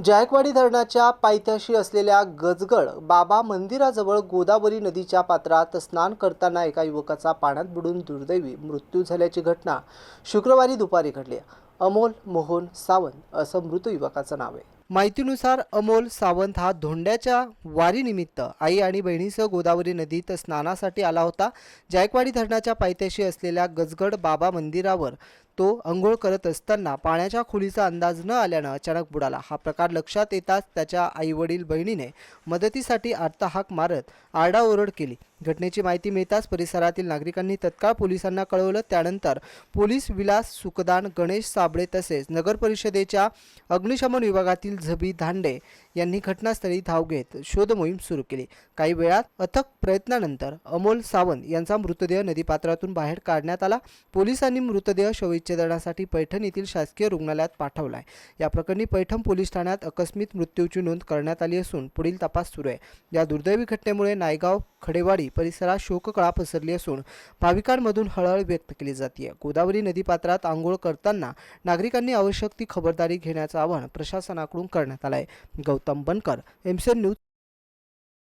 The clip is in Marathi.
जायकवाडी धरणाच्या पायथ्याशी असलेल्या गजगड बाबा मंदिराजवळ गोदावरी नदीच्या पात्रात स्नान करताना एका युवकाचा पाण्यात बुडून दुर्दैवी मृत्यू झाल्याची घटना शुक्रवारी दुपारी घडली. अमोल मोहन सावंत असं मृत युवकाचं नाव आहे. माहितीनुसार अमोल सावंत हा धोंड्याच्या वारीनिमित्त आई आणि बहिणीसह गोदावरी नदीत स्नानासाठी आला होता. जायकवाडी धरणाच्या पायथ्याशी असलेल्या गजगड बाबा मंदिरावर तो अंघोळ करत असताना पाण्याच्या खोलीचा अंदाज न आल्यानं अचानक बुडाला. हा प्रकार लक्षात येताच त्याच्या आईवडील बहिणीने मदतीसाठी आर्तहाक मारत आरडाओरड केली. घटनेची माहिती मिळताच परिसरातील नागरिकांनी तत्काळ पोलिसांना कळवलं. त्यानंतर पोलीस विलास सुखदान, गणेश साबळे तसेच नगर परिषदेच्या अग्निशमन विभागातील झबी धांडे यांनी घटनास्थळी धाव घेत शोध मोहीम सुरू केली. काही वेळात अथक प्रयत्नानंतर अमोल सावंत यांचा मृतदेह नदीपात्रातून बाहेर काढण्यात आला. पोलिसांनी मृतदेह शवविच्छेदनासाठी पैठण येथील शासकीय रुग्णालयात पाठवलाय. या प्रकरणी पैठण पोलीस ठाण्यात आकस्मिक मृत्यूची नोंद करण्यात आली असून पुढील तपास सुरू आहे. या दुर्दैवी घटनेमुळे नायगाव खडेवाडी परिसरात शोककळा पसरली असून भाविकांमधून हळहळ व्यक्त केली जाते. गोदावरी नदीपात्रात आंघोळ करताना नागरिकांनी आवश्यक ती खबरदारी घेण्याचं आवाहन प्रशासनाकडून करण्यात आलं आहे. गौतम बनकर, एमसीएन न्यूज.